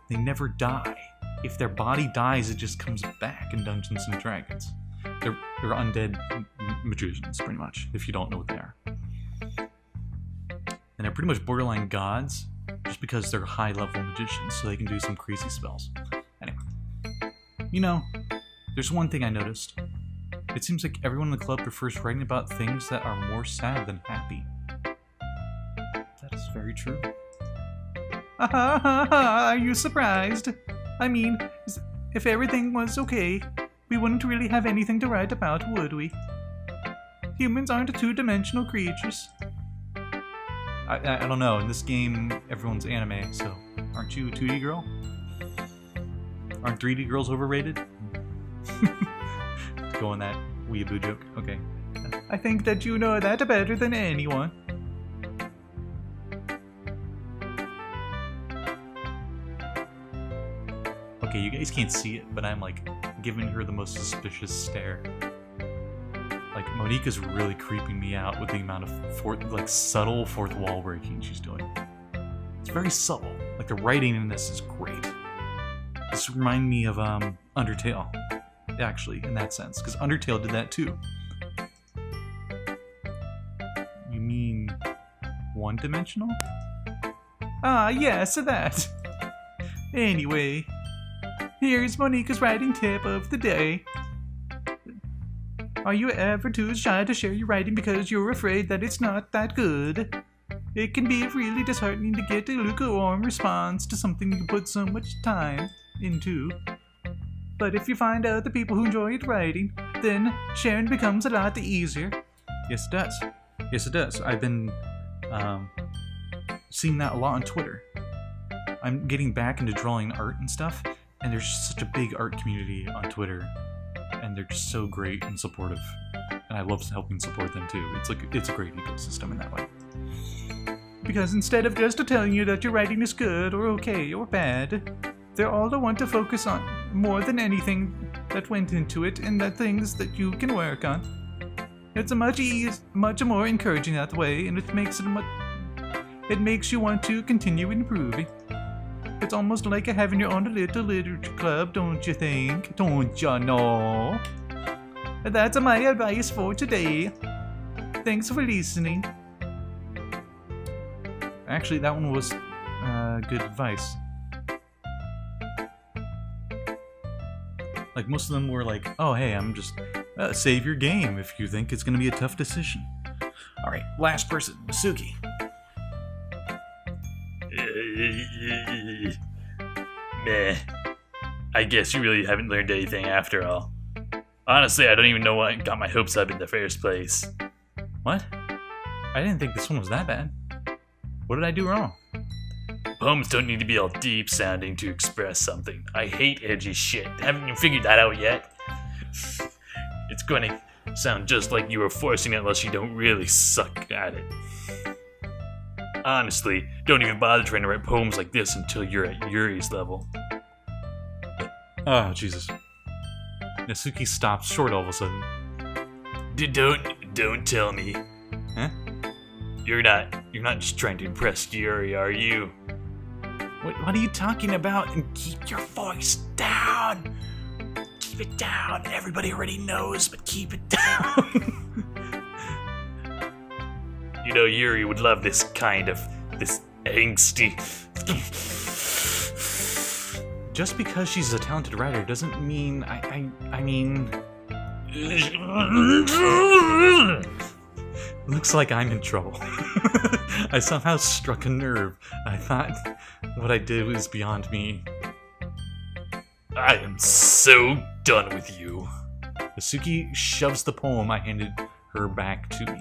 They never die. If their body dies, it just comes back in Dungeons & Dragons. They're undead magicians, pretty much, if you don't know what they are. And they're pretty much borderline gods, just because they're high-level magicians, so they can do some crazy spells. Anyway. You know, there's one thing I noticed. It seems like everyone in the club prefers writing about things that are more sad than happy. That is very true. Are you surprised? I mean, if everything was okay, we wouldn't really have anything to write about, would we? Humans aren't two-dimensional creatures. I don't know. In this game, everyone's anime, so aren't you a 2D girl? Aren't 3D girls overrated? Go on that weeaboo joke. Okay. I think that you know that better than anyone. Okay, you guys can't see it, but I'm like giving her the most suspicious stare. Like, Monika's really creeping me out with the amount of subtle fourth wall breaking she's doing. It's very subtle. Like, the writing in this is great. This reminds me of Undertale, actually, in that sense, because Undertale did that too. You mean one-dimensional? Ah, yes, that. Anyway, here's Monika's writing tip of the day. Are you ever too shy to share your writing because you're afraid that it's not that good? It can be really disheartening to get a lukewarm response to something you put so much time into. But if you find other people who enjoy writing, then sharing becomes a lot easier. Yes, it does. Yes, it does. I've been seeing that a lot on Twitter. I'm getting back into drawing art and stuff, and there's just such a big art community on Twitter, and they're just so great and supportive. And I love helping support them too. It's a great ecosystem in that way. Because instead of just telling you that your writing is good or okay or bad, they're all the one to focus on more than anything that went into it and the things that you can work on. It's a much more encouraging that way, and it makes you want to continue improving. It's almost like having your own little literature club, don't you think? Don't you know? That's my advice for today. Thanks for listening. Actually, that one was good advice. Like, most of them were like, oh, hey, I'm just save your game if you think it's going to be a tough decision. All right, last person, Masuki. Meh. I guess you really haven't learned anything after all. Honestly, I don't even know why I got my hopes up in the first place. What? I didn't think this one was that bad. What did I do wrong? Poems don't need to be all deep sounding to express something. I hate edgy shit. Haven't you figured that out yet? It's going to sound just like you were forcing it unless you don't really suck at it. Honestly, don't even bother trying to write poems like this until you're at Yuri's level. Oh, Jesus. Nasuki stops short all of a sudden. Don't tell me. Huh? You're not just trying to impress Yuri, are you? What are you talking about? And keep your voice down. Keep it down. Everybody already knows, but keep it down. You know, Yuri would love this angsty. Just because she's a talented writer doesn't mean I mean. Looks like I'm in trouble. I somehow struck a nerve. I thought what I did was beyond me. I am so done with you. Asuki shoves the poem I handed her back to me.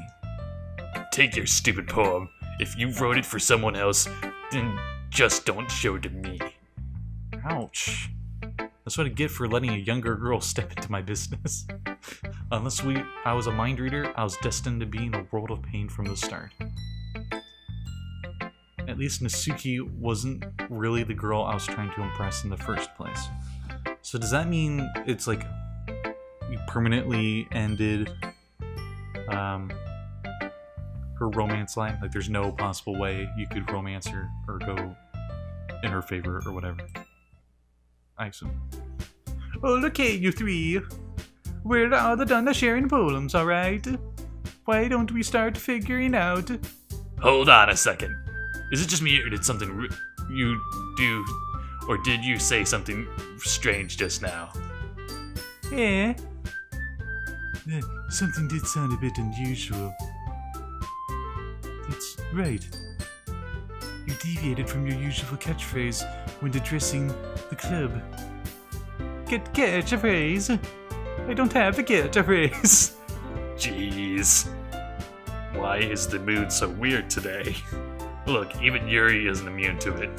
Take your stupid poem. If you wrote it for someone else, then just don't show it to me. Ouch. That's what I get for letting a younger girl step into my business. Unless I was a mind reader, I was destined to be in a world of pain from the start. At least Nasuki wasn't really the girl I was trying to impress in the first place. So does that mean it's like we permanently ended her romance line? Like there's no possible way you could romance her or go in her favor or whatever? I assume. Oh, okay, you three. We're all done sharing poems, alright? Why don't we start figuring out? Hold on a second. Is it just me, or did something you do, or did you say something strange just now? Eh? Something did sound a bit unusual. That's right. You deviated from your usual catchphrase when addressing the club. Catchphrase? I don't have a catchphrase. Jeez. Why is the mood so weird today? Look, even Yuri isn't immune to it.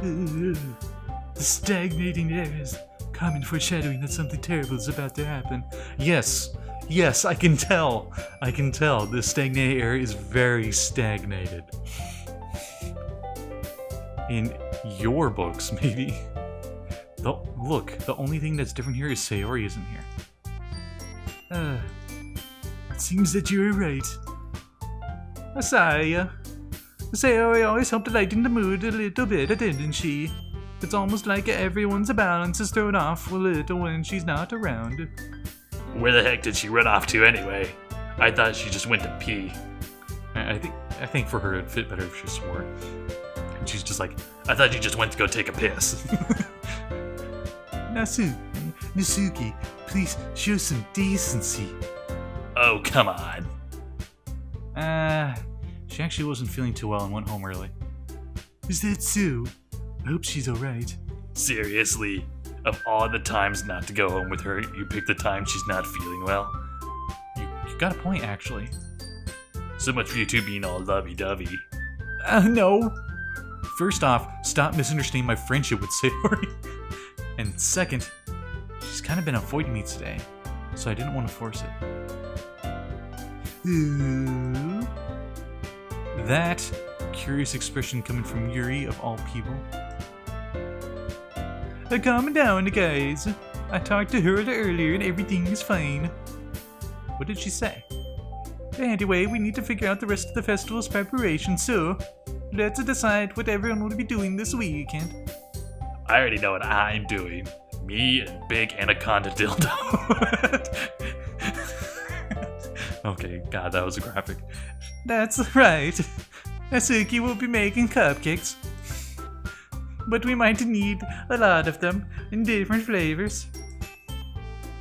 The stagnating air is common foreshadowing that something terrible is about to happen. Yes, I can tell. The stagnated air is very stagnated. In your books, maybe. Look, the only thing that's different here is Sayori isn't here. It seems that you were right. Sayori always helped to lighten the mood a little bit, didn't she? It's almost like everyone's balance is thrown off a little when she's not around. Where the heck did she run off to anyway? I thought she just went to pee. I think for her it'd fit better if she swore. And she's just like, I thought you just went to go take a piss. Nasuki, please show some decency. Oh, come on. She actually wasn't feeling too well and went home early. Is that so? I hope she's alright. Seriously, Of all the times not to go home with her, you pick the time she's not feeling well. You got a point, actually. So much for you two being all lovey-dovey. No. First off, stop misunderstanding my friendship with Sayori. And second, she's kind of been avoiding me today, so I didn't want to force it. Ooh. That curious expression coming from Yuri of all people. Calm down, guys. I talked to her earlier and everything is fine. What did she say? Anyway, we need to figure out the rest of the festival's preparation, so let's decide what everyone will be doing this weekend. I already know what I'm doing. Me and Big Anaconda Dildo. Okay, God, that was a graphic. That's right. Asuki will be making cupcakes. But we might need a lot of them in different flavors.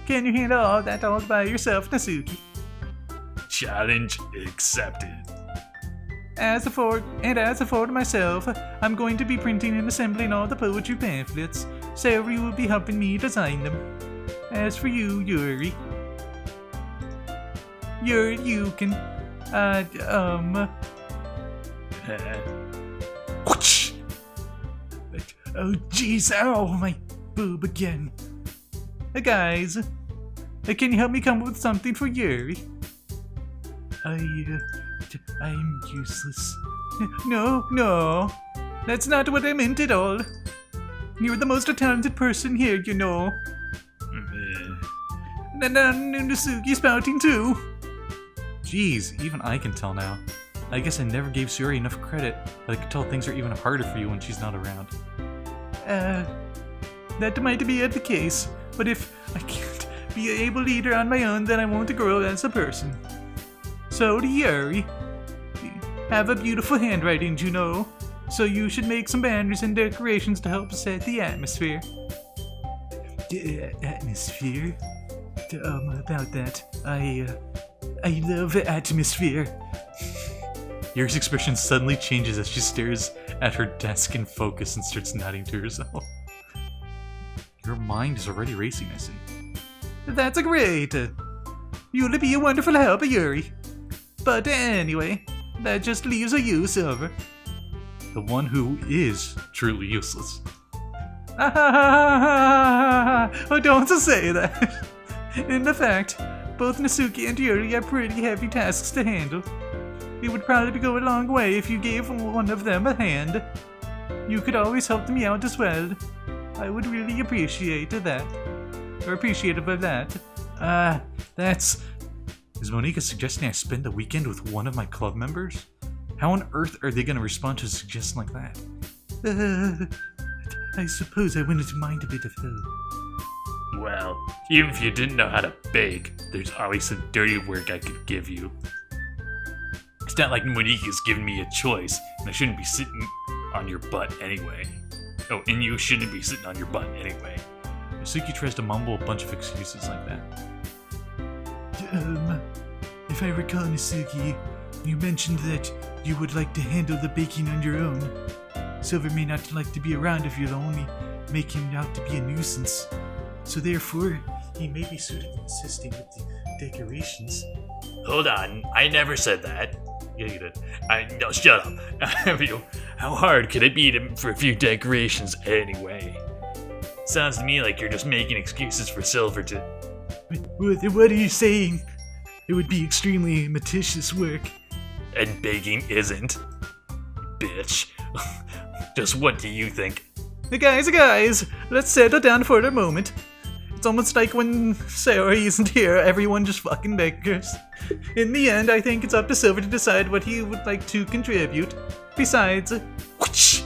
Can you handle all that all by yourself, Nasuki? Challenge accepted. As for myself, I'm going to be printing and assembling all the poetry pamphlets. Sayori will be helping me design them. As for you, Yuri, you can, Whoosh! oh jeez, ow, my boob again. Guys, can you help me come up with something for Yuri? I'm useless. No, that's not what I meant at all. You're the most talented person here, you know. Nasuki's pouting too. Jeez, even I can tell now. I guess I never gave Sayori enough credit, but I could tell things are even harder for you when she's not around. That might be the case, but if I can't be an able leader on my own, then I won't grow as a person. So, Yuri, have a beautiful handwriting, you know, so you should make some banners and decorations to help set the atmosphere. Atmosphere? About that, I love atmosphere. Yuri's expression suddenly changes as she stares at her desk in focus and starts nodding to herself. Your mind is already racing, I see. That's great. You'll be a wonderful help, Yuri. But anyway, that just leaves you, Silver. The one who is truly useless. Oh, don't say that. In fact, both Nasuki and Yuri have pretty heavy tasks to handle. It would probably go a long way if you gave one of them a hand. You could always help me out as well. I would really appreciate that. Or appreciative of that. That's... Is Monika suggesting I spend the weekend with one of my club members? How on earth are they going to respond to a suggestion like that? I suppose I wouldn't mind a bit of help. Well, even if you didn't know how to bake, there's always some dirty work I could give you. It's not like Monika's giving me a choice, and I shouldn't be sitting on your butt anyway. Oh, and you shouldn't be sitting on your butt anyway. Suki tries to mumble a bunch of excuses like that. If I recall, Nasuki, you mentioned that you would like to handle the baking on your own. Silver may not like to be around if you'll only make him out to be a nuisance. So therefore, he may be suited in assisting with the decorations. Hold on, I never said that. Yeah, you did. No, shut up. How hard could it be for a few decorations anyway? Sounds to me like you're just making excuses for Silver to... What are you saying? It would be extremely meticulous work. And baking isn't. Bitch. Just what do you think? Guys, let's settle down for a moment. It's almost like when Sayori isn't here, everyone just fucking beggars. In the end, I think it's up to Silver to decide what he would like to contribute. Besides, whoosh,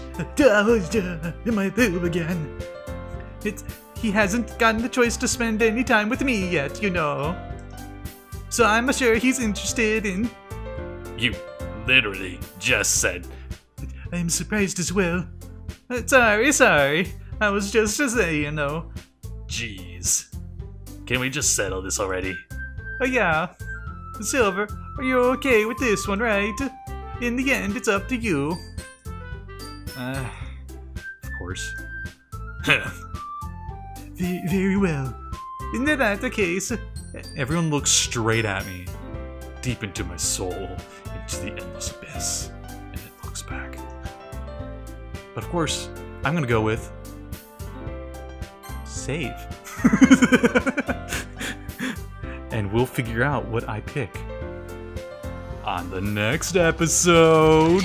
my boob again. He hasn't gotten the choice to spend any time with me yet, you know. So I'm sure he's interested in... You literally just said... I'm surprised as well. Sorry. I was just saying, you know. Jeez. Can we just settle this already? Oh yeah. Silver, are you okay with this one, right? In the end, it's up to you. Of course. Very well. Isn't that the case? Everyone looks straight at me, deep into my soul, into the endless abyss, and it looks back. But of course, I'm gonna go with save. And we'll figure out what I pick on the next episode.